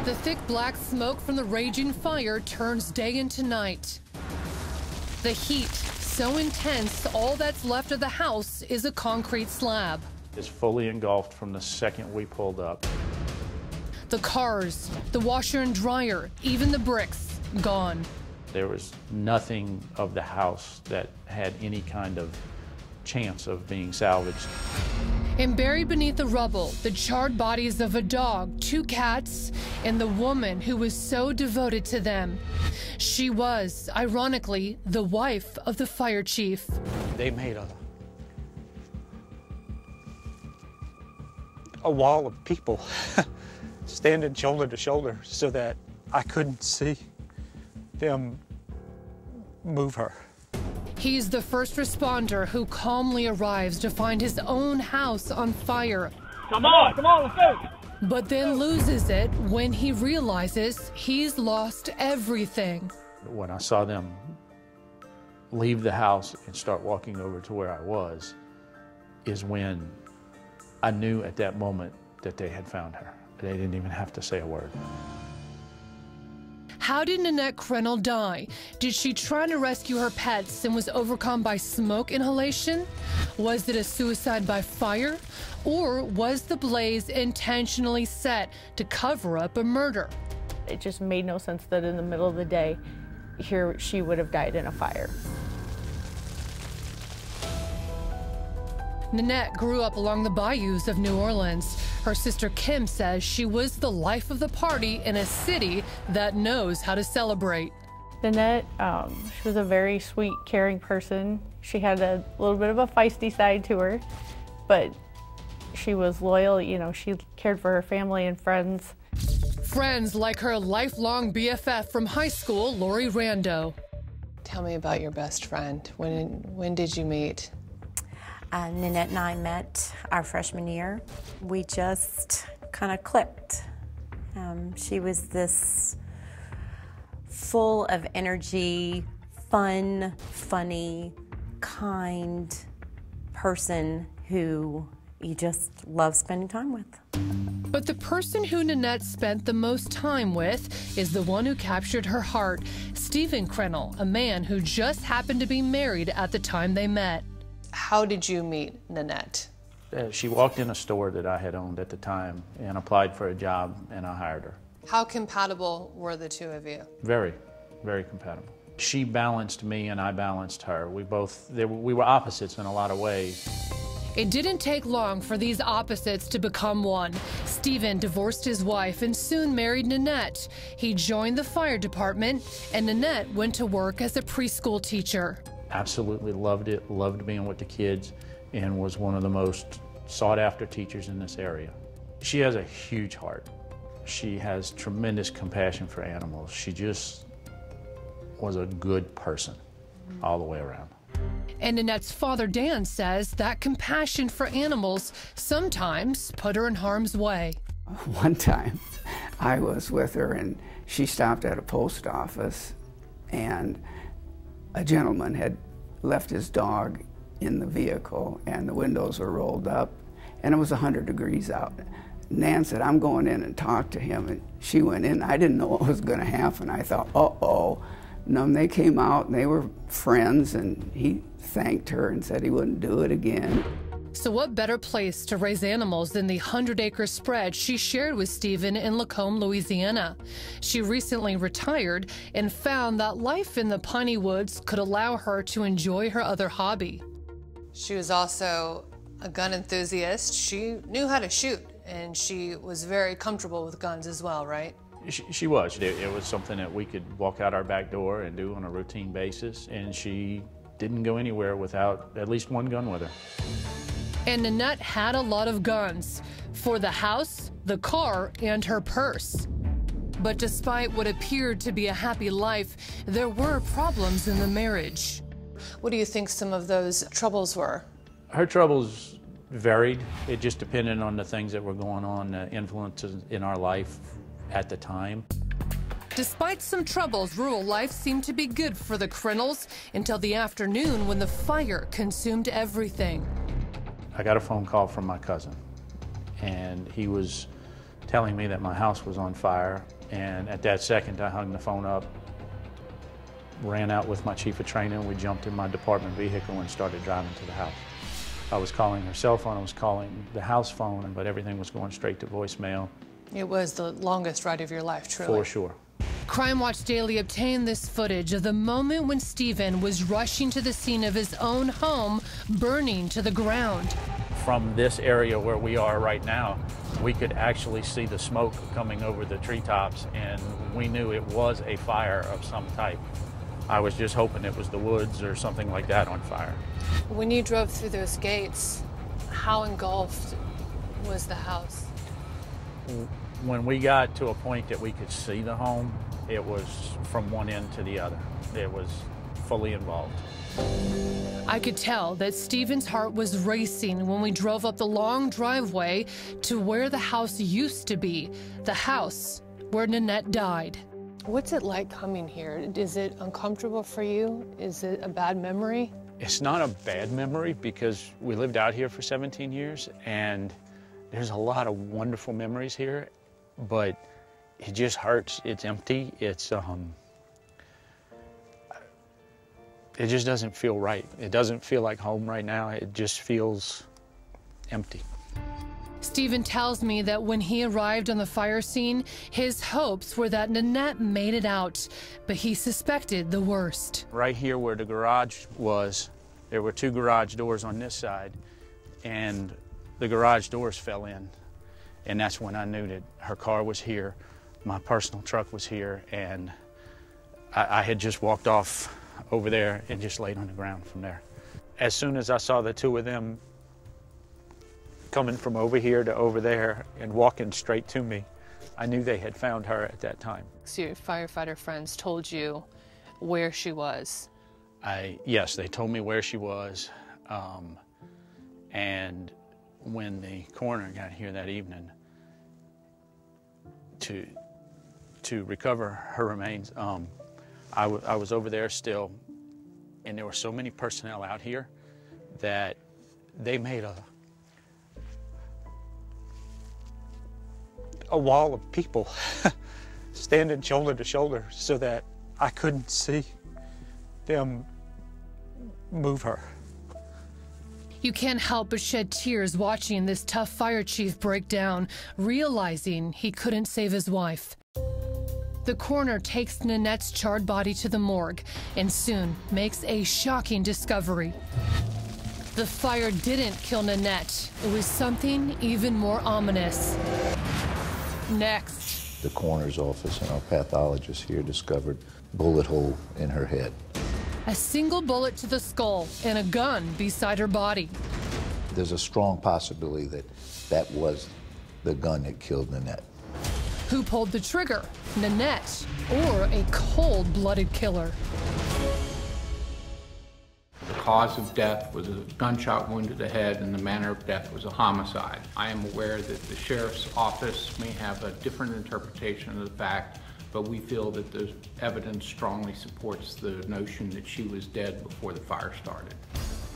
The thick black smoke from the raging fire turns day into night. The heat, so intense, all that's left of the house is a concrete slab. It's fully engulfed from the second we pulled up. The cars, the washer and dryer, even the bricks, gone. There was nothing of the house that had any kind of chance of being salvaged. And buried beneath the rubble, the charred bodies of a dog, 2 cats, and the woman who was so devoted to them. She was, ironically, the wife of the fire chief. They made a wall of people standing shoulder to shoulder so that I couldn't see them move her. He's the first responder who calmly arrives to find his own house on fire. Come on, let's go! But then loses it when he realizes he's lost everything. When I saw them leave the house and start walking over to where I was, is when I knew at that moment that they had found her. They didn't even have to say a word. How did Nanette Krentel die? Did she try to rescue her pets and was overcome by smoke inhalation? Was it a suicide by fire? Or was the blaze intentionally set to cover up a murder? It just made no sense that in the middle of the day, here she would have died in a fire. Nanette grew up along the bayous of New Orleans. Her sister Kim says she was the life of the party in a city that knows how to celebrate. Nanette, she was a very sweet, caring person. She had a little bit of a feisty side to her, but she was loyal. You know, she cared for her family and friends. Friends like her lifelong BFF from high school, Lori Rando. Tell me about your best friend. When did you meet? Nanette and I met our freshman year. We just kind of clicked. She was this full of energy, fun, funny, kind person who you just love spending time with. But the person who Nanette spent the most time with is the one who captured her heart, Stephen Crenel, a man who just happened to be married at the time they met. How did you meet Nanette? She walked in a store that I had owned at the time and applied for a job, and I hired her. How compatible were the two of you? Very, very compatible. She balanced me and I balanced her. We were opposites in a lot of ways. It didn't take long for these opposites to become one. Stephen divorced his wife and soon married Nanette. He joined the fire department, and Nanette went to work as a preschool teacher. Absolutely loved it, loved being with the kids, and was one of the most sought-after teachers in this area. She has a huge heart. She has tremendous compassion for animals. She just was a good person all the way around. And Nanette's father, Dan, says that compassion for animals sometimes put her in harm's way. One time, I was with her and she stopped at a post office, and a gentleman had left his dog in the vehicle and the windows were rolled up and it was 100 degrees out. Nan said, "I'm going in and talk to him," and she went in. I didn't know what was going to happen. I thought, uh-oh. No, they came out and they were friends, and he thanked her and said he wouldn't do it again. So what better place to raise animals than the 100-acre spread she shared with Stephen in Lacombe, Louisiana? She recently retired and found that life in the piney woods could allow her to enjoy her other hobby. She was also a gun enthusiast. She knew how to shoot, and she was very comfortable with guns as well, right? She was. It was something that we could walk out our back door and do on a routine basis, and she didn't go anywhere without at least one gun with her. And Nanette had a lot of guns for the house, the car, and her purse. But despite what appeared to be a happy life, there were problems in the marriage. What do you think some of those troubles were? Her troubles varied. It just depended on the things that were going on, influences in our life at the time. Despite some troubles, rural life seemed to be good for the Krenels until the afternoon when the fire consumed everything. I got a phone call from my cousin, and he was telling me that my house was on fire. And at that second, I hung the phone up, ran out with my chief of training. We jumped in my department vehicle and started driving to the house. I was calling her cell phone, I was calling the house phone, but everything was going straight to voicemail. It was the longest ride of your life, truly. For sure. Crime Watch Daily obtained this footage of the moment when Stephen was rushing to the scene of his own home, burning to the ground. From this area where we are right now, we could actually see the smoke coming over the treetops, and we knew it was a fire of some type. I was just hoping it was the woods or something like that on fire. When you drove through those gates, how engulfed was the house? When we got to a point that we could see the home, it was from one end to the other. It was fully involved. I could tell that Stephen's heart was racing when we drove up the long driveway to where the house used to be, the house where Nanette died. What's it like coming here? Is it uncomfortable for you? Is it a bad memory? It's not a bad memory because we lived out here for 17 years and there's a lot of wonderful memories here, but it just hurts. It's empty. It just doesn't feel right. It doesn't feel like home right now. It just feels empty. Stephen tells me that when he arrived on the fire scene, his hopes were that Nanette made it out, but he suspected the worst. Right here where the garage was, there were two garage doors on this side, and the garage doors fell in. And that's when I knew that her car was here, my personal truck was here, and I had just walked off over there and just laid on the ground from there. As soon as I saw the two of them coming from over here to over there and walking straight to me, I knew they had found her at that time. So your firefighter friends told you where she was? Yes, they told me where she was. And when the coroner got here that evening to recover her remains, I was over there still, and there were so many personnel out here that they made a wall of people standing shoulder to shoulder so that I couldn't see them move her. You can't help but shed tears watching this tough fire chief break down, realizing he couldn't save his wife. The coroner takes Nanette's charred body to the morgue and soon makes a shocking discovery. The fire didn't kill Nanette. It was something even more ominous. Next. The coroner's office and our pathologist here discovered a bullet hole in her head. A single bullet to the skull and a gun beside her body. There's a strong possibility that that was the gun that killed Nanette. Who pulled the trigger, Nanette or a cold-blooded killer? The cause of death was a gunshot wound to the head, and the manner of death was a homicide. I am aware that the sheriff's office may have a different interpretation of the fact, but we feel that the evidence strongly supports the notion that she was dead before the fire started.